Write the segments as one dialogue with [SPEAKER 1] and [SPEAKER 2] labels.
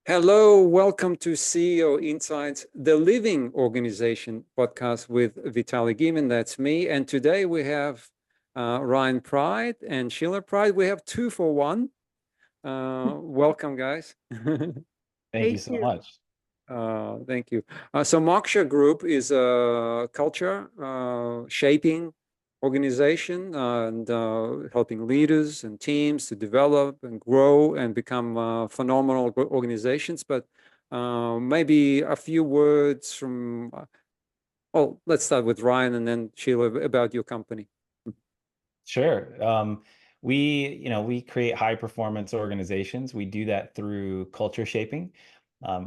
[SPEAKER 1] Hello, welcome to CEO Insights, the Living Organization podcast with Vitaly Gimin. That's me. And today we have Ryan Pride and Sheila Pride. We have two for one. Welcome, guys.
[SPEAKER 2] Thank you so much.
[SPEAKER 1] Thank you. So Moksha Group is a culture shaping organization and helping leaders and teams to develop and grow and become phenomenal organizations. But maybe a few words from, let's start with Ryan and then Sheila about your company.
[SPEAKER 2] Sure. We create high performance organizations. We do that through culture shaping.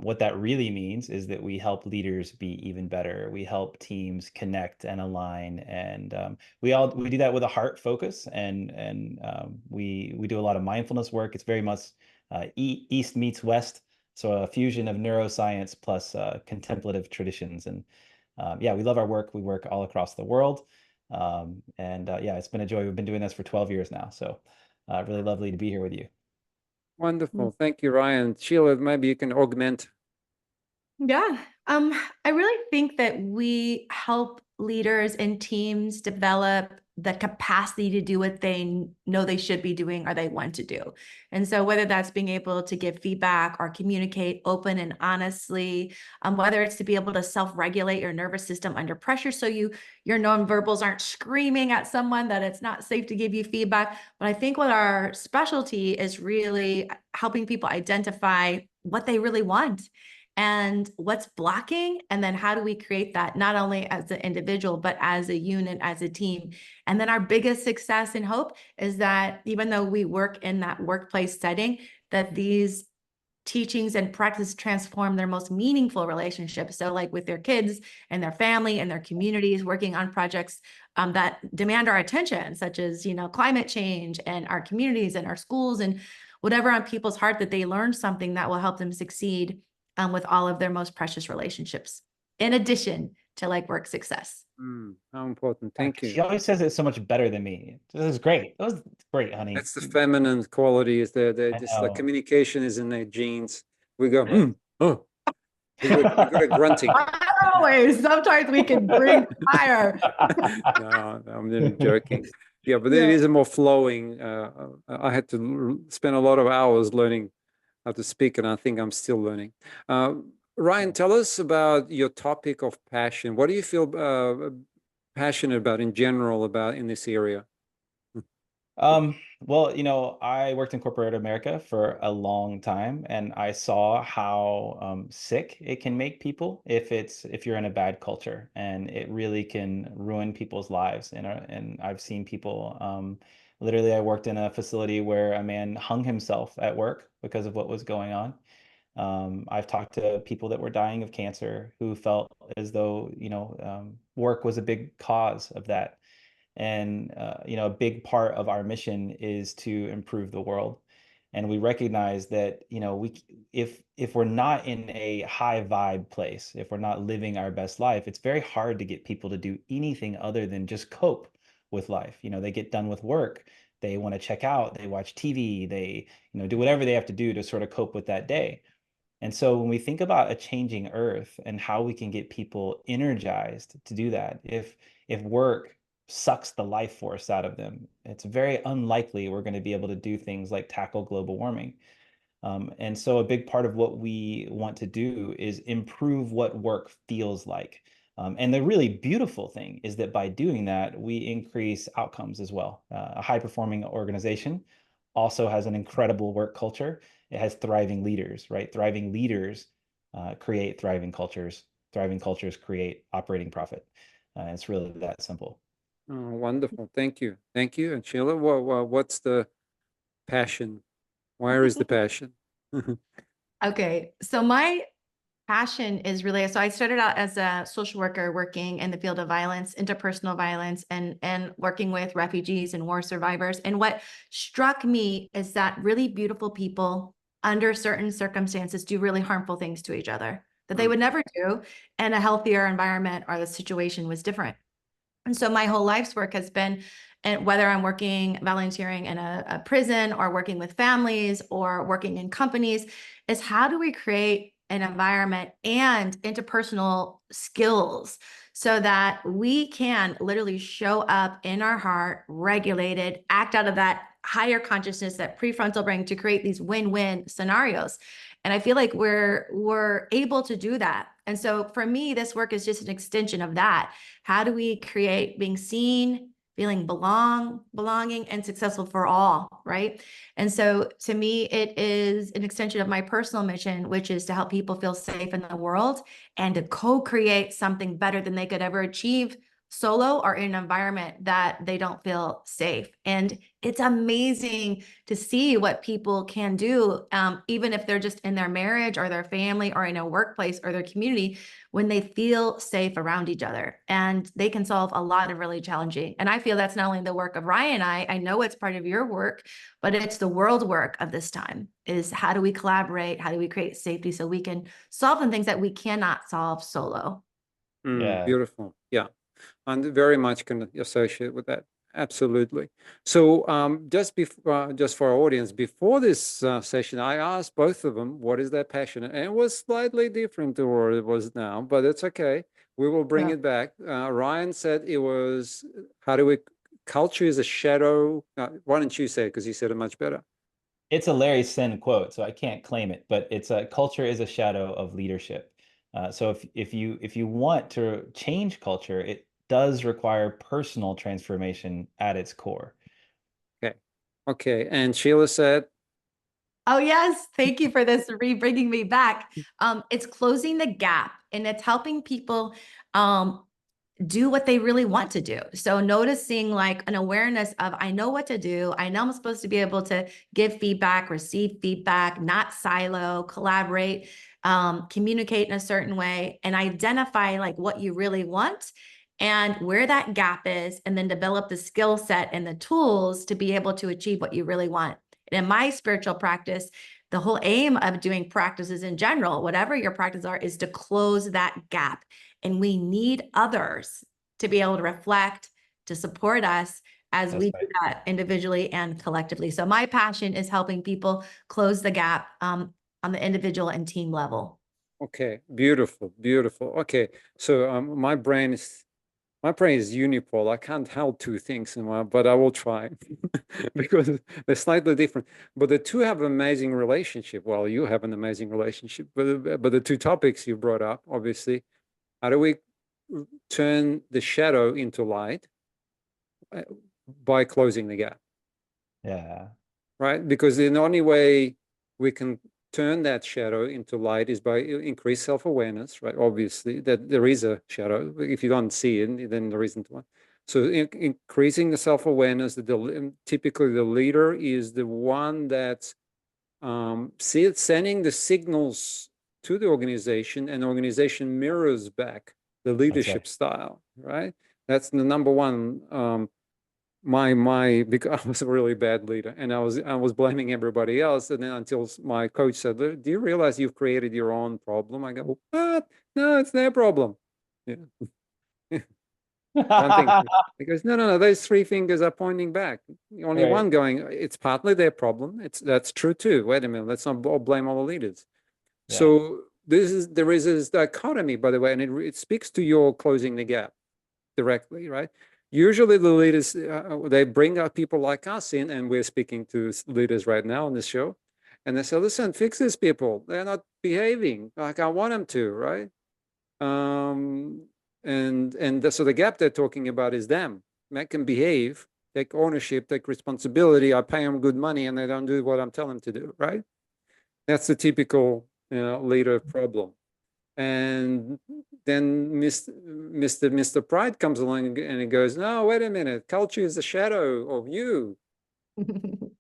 [SPEAKER 2] What that really means is that we help leaders be even better. We help teams connect and align, and we do that with a heart focus. And we do a lot of mindfulness work. It's very much East meets West, so a fusion of neuroscience plus contemplative traditions. And yeah, we love our work. We work all across the world. Yeah, it's been a joy. We've been doing this for 12 years now. So really lovely to be here with you.
[SPEAKER 1] Wonderful. Thank you, Ryan. Sheila, maybe you can augment.
[SPEAKER 3] Yeah, I really think that we help leaders and teams develop the capacity to do what they know they should be doing or they want to do. And so whether that's being able to give feedback or communicate open and honestly, whether it's to be able to self-regulate your nervous system under pressure so your nonverbals aren't screaming at someone that it's not safe to give you feedback. But I think what our specialty is really helping people identify what they really want and what's blocking, and then how do we create that not only as an individual, but as a unit, as a team. And then our biggest success and hope is that even though we work in that workplace setting, that these teachings and practice transform their most meaningful relationships. So like with their kids and their family and their communities, working on projects that demand our attention, such as, climate change and our communities and our schools and whatever on people's heart, that they learn something that will help them succeed with all of their most precious relationships, in addition to work success.
[SPEAKER 1] How important. Thank you.
[SPEAKER 2] She always says it so much better than me. This is great. That was great, honey.
[SPEAKER 1] That's the feminine quality is there. Just like communication is in their genes. We go, oh. We're good at grunting.
[SPEAKER 3] Always. Sometimes we can bring fire.
[SPEAKER 1] No, I'm joking. Yeah, but it is a more flowing. I had to spend a lot of hours learning how to speak, and I think I'm still learning. Ryan, tell us about your topic of passion. What do you feel passionate about in general about in this area?
[SPEAKER 2] Well, I worked in corporate America for a long time, and I saw how sick it can make people if you're in a bad culture, and it really can ruin people's lives. And I've seen people. Literally, I worked in a facility where a man hung himself at work because of what was going on. I've talked to people that were dying of cancer who felt as though, work was a big cause of that. And, a big part of our mission is to improve the world. And we recognize that, if we're not in a high vibe place, if we're not living our best life, it's very hard to get people to do anything other than just cope with life. They get done with work, they want to check out, they watch TV, they, do whatever they have to do to sort of cope with that day. And so when we think about a changing earth and how we can get people energized to do that, if work sucks the life force out of them, it's very unlikely we're going to be able to do things like tackle global warming. And so a big part of what we want to do is improve what work feels like. And the really beautiful thing is that by doing that, we increase outcomes as well. A high-performing organization also has an incredible work culture. It has thriving leaders, right? Thriving leaders create thriving cultures. Thriving cultures create operating profit. It's really that simple.
[SPEAKER 1] Oh, wonderful. Thank you. Thank you. And Sheila, what's the passion? Where is the passion?
[SPEAKER 3] Okay, so my passion is really, so I started out as a social worker working in the field of violence, interpersonal violence, and working with refugees and war survivors. And what struck me is that really beautiful people under certain circumstances do really harmful things to each other that they would never do in a healthier environment or the situation was different. And so my whole life's work has been And whether I'm working, volunteering in a prison or working with families or working in companies, is how do we create an environment and interpersonal skills so that we can literally show up in our heart, regulated, act out of that higher consciousness, that prefrontal brain, to create these win-win scenarios. And I feel like we're able to do that. And so for me, this work is just an extension of that. How do we create being seen, feeling belonging, and successful for all, right? And so to me, it is an extension of my personal mission, which is to help people feel safe in the world and to co-create something better than they could ever achieve solo or in an environment that they don't feel safe. And it's amazing to see what people can do, even if they're just in their marriage or their family or in a workplace or their community, when they feel safe around each other. And they can solve a lot of really challenging. And I feel that's not only the work of Ryan and I know it's part of your work, but it's the world work of this time, is how do we collaborate? How do we create safety so we can solve the things that we cannot solve solo?
[SPEAKER 2] Yeah.
[SPEAKER 1] Beautiful. Yeah. And very much can associate with that. Absolutely. So just for our audience, before this session, I asked both of them, what is their passion? And it was slightly different to what it was now, but it's okay. We will bring it back. Ryan said it was, culture is a shadow. Why don't you say it? Because you said it much better.
[SPEAKER 2] It's a Larry Sin quote, so I can't claim it, but it's a culture is a shadow of leadership. So if you want to change culture, it does require personal transformation at its core.
[SPEAKER 1] Okay. And Sheila said,
[SPEAKER 3] oh yes, thank you for this bringing me back. It's closing the gap, and it's helping people do what they really want to do. So noticing, like, an awareness of, I know what to do. I know I'm supposed to be able to give feedback, receive feedback, not silo, collaborate, communicate in a certain way, and identify like what you really want and where that gap is, and then develop the skill set and the tools to be able to achieve what you really want. And in my spiritual practice, the whole aim of doing practices in general, whatever your practices are, is to close that gap. And we need others to be able to reflect, to support us as we do that individually and collectively. So my passion is helping people close the gap on the individual and team level.
[SPEAKER 1] okay, beautiful, beautiful. Okay, so my brain is unipole. I can't hold two things in one, but I will try because they're slightly different. But the two have an amazing relationship. Well, you have an amazing relationship. But the two topics you brought up, obviously, how do we turn the shadow into light by closing the gap?
[SPEAKER 2] Yeah.
[SPEAKER 1] Right? Because the only way we can turn that shadow into light is by increased self-awareness, right? Obviously, that there is a shadow. If you don't see it, then there isn't one. So increasing the self-awareness, typically the leader is the one that's sending the signals to the organization, and the organization mirrors back the leadership style, right? That's the number one. Because I was a really bad leader, and I was blaming everybody else, and then until my coach said, "Do you realize you've created your own problem?" I go, "What? No, it's their problem." Yeah. One thing, he goes, no, those three fingers are pointing back. Only one going, it's partly their problem. That's true too. Wait a minute, let's not blame all the leaders. Yeah. So there is this dichotomy, by the way, and it speaks to your closing the gap directly, right? Usually the leaders, they bring up people like us in, and we're speaking to leaders right now on this show, and they say, listen, fix these people. They're not behaving like I want them to, right? So the gap they're talking about is them. Make them behave, take ownership, take responsibility. I pay them good money, and they don't do what I'm telling them to do, right? That's the typical leader problem. And then Mr. Pride comes along and he goes, no, wait a minute, culture is a shadow of you.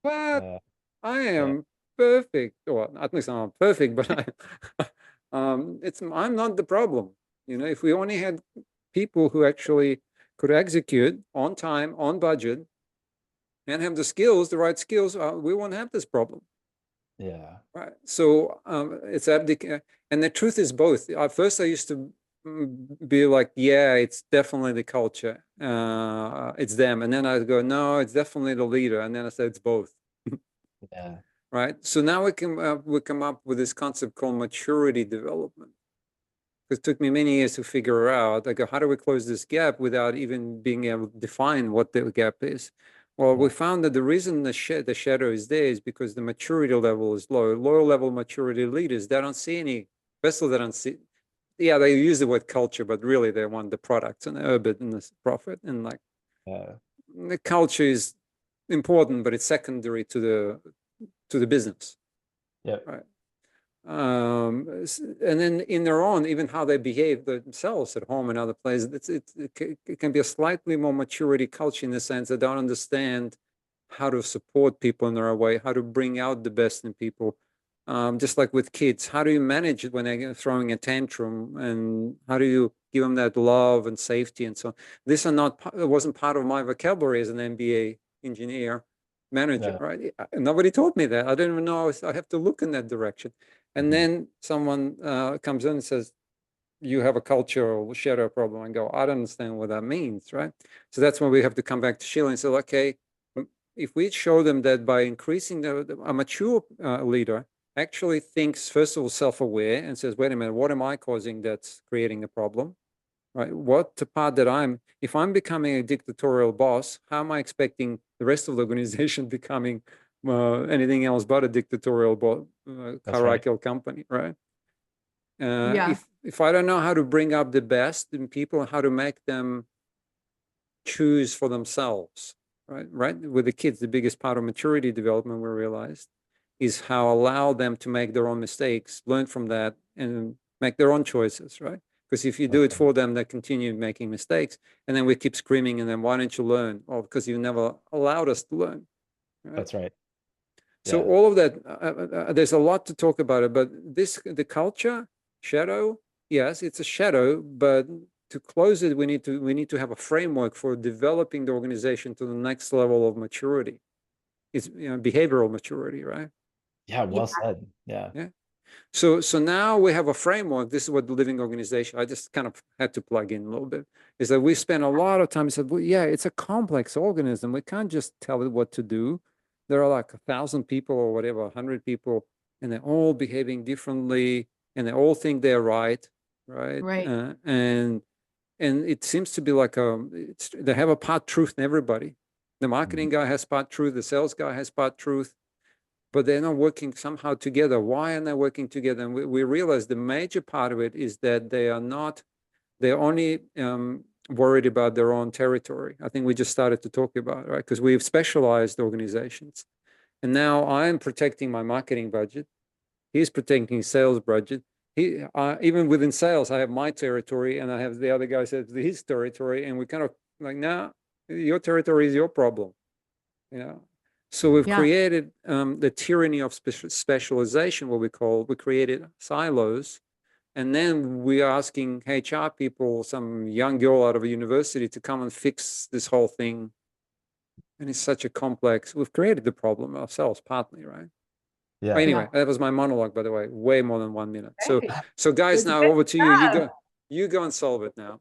[SPEAKER 1] But I am perfect, or at least I'm not perfect, but I'm not the problem. You know, if we only had people who actually could execute on time, on budget, and have the skills, the right skills, we won't have this problem. Yeah. Right. So it's abdication. And the truth is both. First, I used to be like, yeah, it's definitely the culture. It's them. And then I go, no, it's definitely the leader. And then I say it's both.
[SPEAKER 2] Yeah.
[SPEAKER 1] Right. So now we come up with this concept called maturity development. It took me many years to figure out, like, how do we close this gap without even being able to define what the gap is? Well, we found that the reason the shadow is there is because the maturity level is low. Low level maturity leaders, they don't see any vessel, they don't see. Yeah, they use the word culture, but really they want the products and the urban and the profit. And like the culture is important, but it's secondary to the business.
[SPEAKER 2] Yeah.
[SPEAKER 1] Right. And then in their own, even how they behave themselves at home and other places, it can be a slightly more maturity culture in the sense they don't understand how to support people in their way, how to bring out the best in people. Just like with kids, how do you manage it when they're throwing a tantrum, and how do you give them that love and safety and so on? This it wasn't part of my vocabulary as an MBA engineer manager, right? Nobody taught me that. I didn't even know I have to look in that direction. And then someone comes in and says, you have a cultural shadow problem, and go, I don't understand what that means, right? So that's when we have to come back to Sheila and say, okay, if we show them that by increasing a mature leader actually thinks, first of all, self-aware and says, wait a minute, what am I causing that's creating a problem? Right? What the part that if I'm becoming a dictatorial boss, how am I expecting the rest of the organization becoming anything else but a dictatorial hierarchical company, right? If I don't know how to bring up the best in people, how to make them choose for themselves, right? With the kids, the biggest part of maturity development we realized is how allow them to make their own mistakes, learn from that, and make their own choices, right? Because if you do it for them, they continue making mistakes, and then we keep screaming, and then why don't you learn? Well, because you never allowed us to learn. Right?
[SPEAKER 2] That's right.
[SPEAKER 1] So all of that, there's a lot to talk about it, but the culture shadow, yes, it's a shadow, but to close it, we need to have a framework for developing the organization to the next level of maturity. It's behavioral maturity, right?
[SPEAKER 2] Yeah, well said. Yeah.
[SPEAKER 1] So now we have a framework. This is what the living organization, I just kind of had to plug in a little bit, is that we spend a lot of time said, well, yeah, it's a complex organism. We can't just tell it what to do. There are like 1,000 people or whatever, 100 people, and they're all behaving differently, and they all think they're right. And it seems to be like they have a part truth in everybody. The marketing guy has part truth, the sales guy has part truth, but they're not working somehow together. Why aren't they working together? And we realize the major part of it is that they're only worried about their own territory. I think we just started to talk about it, right? Because we've specialized organizations. And now I'm protecting my marketing budget. He's protecting sales budget. Even within sales, I have my territory, and I have the other guy says his territory, and we kind of like, nah, your territory is your problem, So we've created the tyranny of specialization, what we created silos, and then we're asking HR people, some young girl out of a university, to come and fix this whole thing. And it's such a complex. We've created the problem ourselves, partly, right?
[SPEAKER 2] Yeah.
[SPEAKER 1] Anyway, that was my monologue, by the way, way more than 1 minute.
[SPEAKER 3] Great.
[SPEAKER 1] So guys, now over to you. You go and solve it now.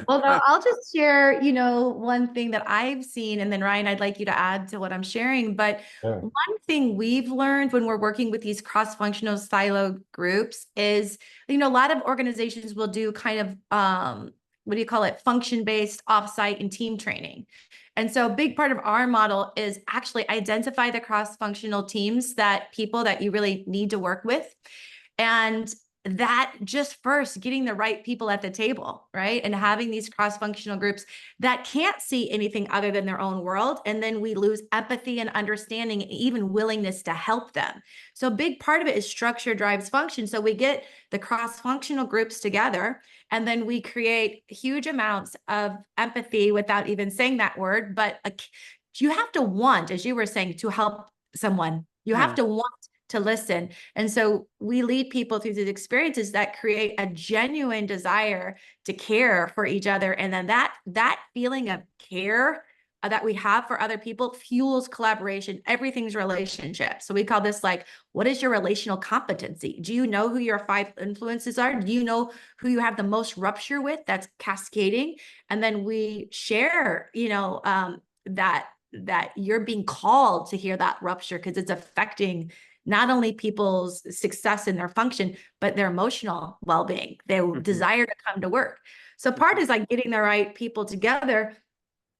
[SPEAKER 3] Well, I'll just share, one thing that I've seen, and then Ryan, I'd like you to add to what I'm sharing. But one thing we've learned when we're working with these cross-functional silo groups is, a lot of organizations will do kind of, what do you call it, function-based offsite and team training. And so a big part of our model is actually identify the cross-functional teams, people that you really need to work with. And that just first getting the right people at the table, right? And having these cross-functional groups that can't see anything other than their own world. And then we lose empathy and understanding, and even willingness to help them. So a big part of it is structure drives function. So we get the cross-functional groups together, and then we create huge amounts of empathy without even saying that word. But you have to want, as you were saying, to help someone. You have to want to listen. And so we lead people through these experiences that create a genuine desire to care for each other. And then that feeling of care, that we have for other people fuels collaboration. Everything's relationship. So we call this like, what is your relational competency? Do you know who your 5 influences are? Do you know who you have the most rupture with? That's cascading. And then we share, that you're being called to hear that rupture because it's affecting not only people's success in their function, but their emotional well-being, their desire to come to work. So part is like getting the right people together,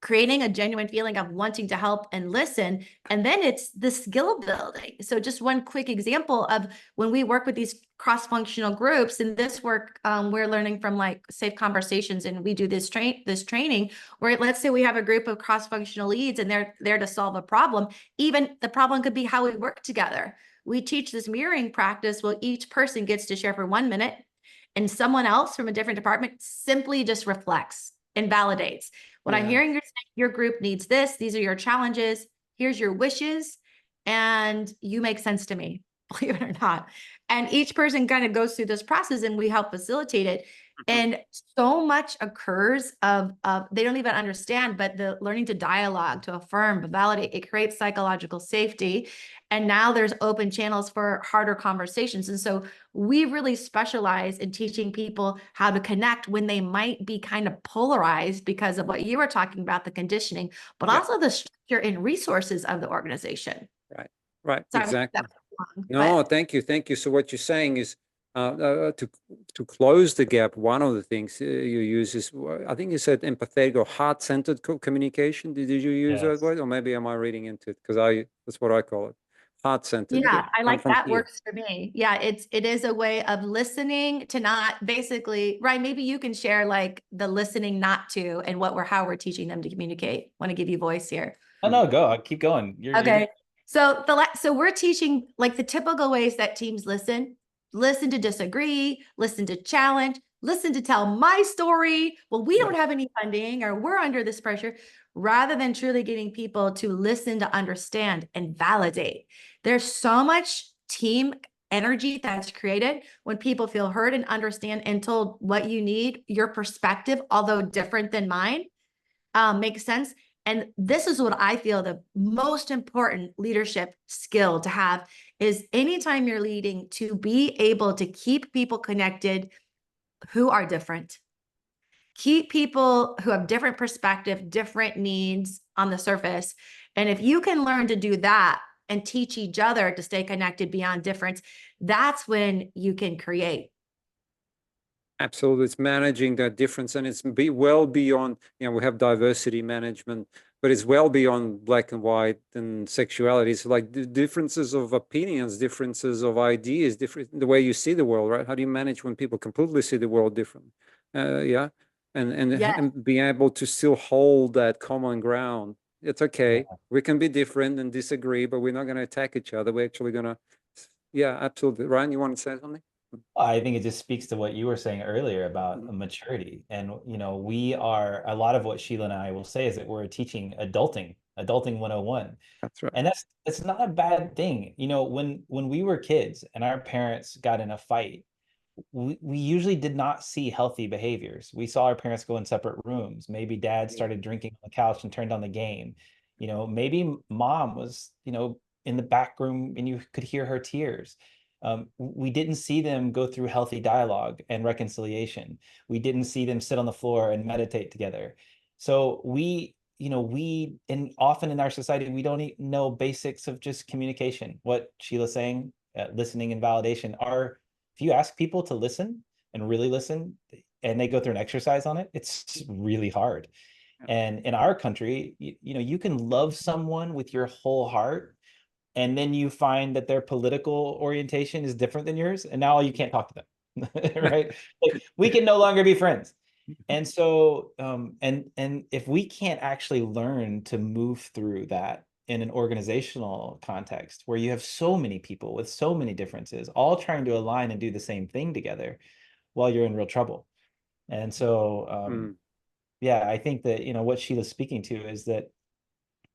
[SPEAKER 3] creating a genuine feeling of wanting to help and listen. And then it's the skill building. So just one quick example of when we work with these cross-functional groups, in this work, we're learning from like safe conversations, and we do this training where, let's say we have a group of cross-functional leads and they're there to solve a problem. Even the problem could be how we work together. We teach this mirroring practice where each person gets to share for 1 minute, and someone else from a different department simply just reflects and validates. What I'm hearing you're saying, your group needs this. These are your challenges. Here's your wishes. And you make sense to me, believe it or not. And each person kind of goes through this process and we help facilitate it. And so much occurs of they don't even understand, but the learning to dialogue, to affirm, to validate, it creates psychological safety. And now there's open channels for harder conversations. And so we really specialize in teaching people how to connect when they might be kind of polarized because of what you were talking about, the conditioning, but also the structure and resources of the organization.
[SPEAKER 1] Right,
[SPEAKER 3] Sorry,
[SPEAKER 1] exactly.
[SPEAKER 3] long,
[SPEAKER 1] No, thank you. So what you're saying is to close the gap, one of the things you use is, I think you said empathetic or heart-centered communication. Did you use that word? Or maybe am I reading into it? Because that's what I call it. Heart-centered.
[SPEAKER 3] Yeah, I like that. Works for me. Yeah, it is a way of listening to not basically, right? Maybe you can share like the listening not to and how we're teaching them to communicate. Want to give you voice here.
[SPEAKER 2] Oh no, go. Keep going.
[SPEAKER 3] Okay. So we're teaching like the typical ways that teams listen to disagree, listen to challenge, listen to tell my story. Well, we don't have any funding, or we're under this pressure, rather than truly getting people to listen, to understand and validate. There's so much team energy that's created when people feel heard and understand and told what you need, your perspective, although different than mine, makes sense. And this is what I feel the most important leadership skill to have is anytime you're leading, to be able to keep people connected who are different. Keep people who have different perspective, different needs on the surface. And if you can learn to do that and teach each other to stay connected beyond difference, that's when you can create.
[SPEAKER 1] Absolutely. It's managing that difference, and it's well beyond, we have diversity management, but it's well beyond black and white and sexuality. It's like the differences of opinions, differences of ideas, different the way you see the world, right? How do you manage when people completely see the world different? And being able to still hold that common ground. It's okay. We can be different and disagree, but we're not going to attack each other. We're actually going to, absolutely. Ryan, you want to say something?
[SPEAKER 2] I think it just speaks to what you were saying earlier about maturity. And, we are, a lot of what Sheila and I will say is that we're teaching adulting 101.
[SPEAKER 1] That's right.
[SPEAKER 2] And that's not a bad thing. When we were kids and our parents got in a fight, we usually did not see healthy behaviors. We saw our parents go in separate rooms. Maybe dad started drinking on the couch and turned on the game. Maybe mom was, in the back room and you could hear her tears. We didn't see them go through healthy dialogue and reconciliation. We didn't see them sit on the floor and meditate together. So and often in our society, we don't know basics of just communication. What Sheila's saying, listening and validation are, if you ask people to listen and really listen, and they go through an exercise on it, it's really hard. And in our country, you can love someone with your whole heart, and then you find that their political orientation is different than yours, and now you can't talk to them, right? Like, we can no longer be friends. And so, and if we can't actually learn to move through that in an organizational context where you have so many people with so many differences, all trying to align and do the same thing together, well, you're in real trouble. And so, I think that, what Sheila's speaking to is that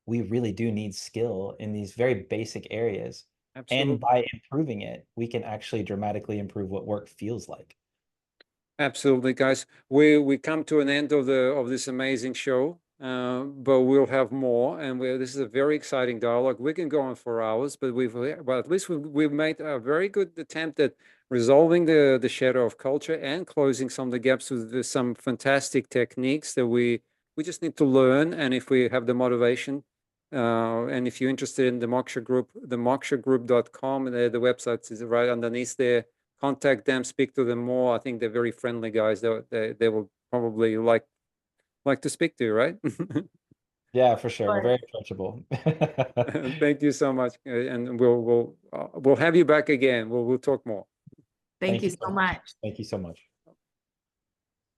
[SPEAKER 2] we really do need skill in these very basic areas. Absolutely. And by improving it, we can actually dramatically improve what work feels like.
[SPEAKER 1] Absolutely, guys. We come to an end of this amazing show. but we'll have more. And this is a very exciting dialogue. We can go on for hours, but at least we've made a very good attempt at resolving the shadow of culture and closing some of the gaps with some fantastic techniques that we just need to learn. And if we have the motivation, and if you're interested in the Moksha Group, the mokshagroup.com, the website is right underneath there. Contact them, speak to them more. I think they're very friendly guys. They will probably like to speak to you, right?
[SPEAKER 2] Yeah, for sure. We're
[SPEAKER 3] Sure.
[SPEAKER 2] very approachable.
[SPEAKER 1] Thank you so much, and we'll have you back again. We'll talk more.
[SPEAKER 3] Thank you so much.
[SPEAKER 2] Thank you so much.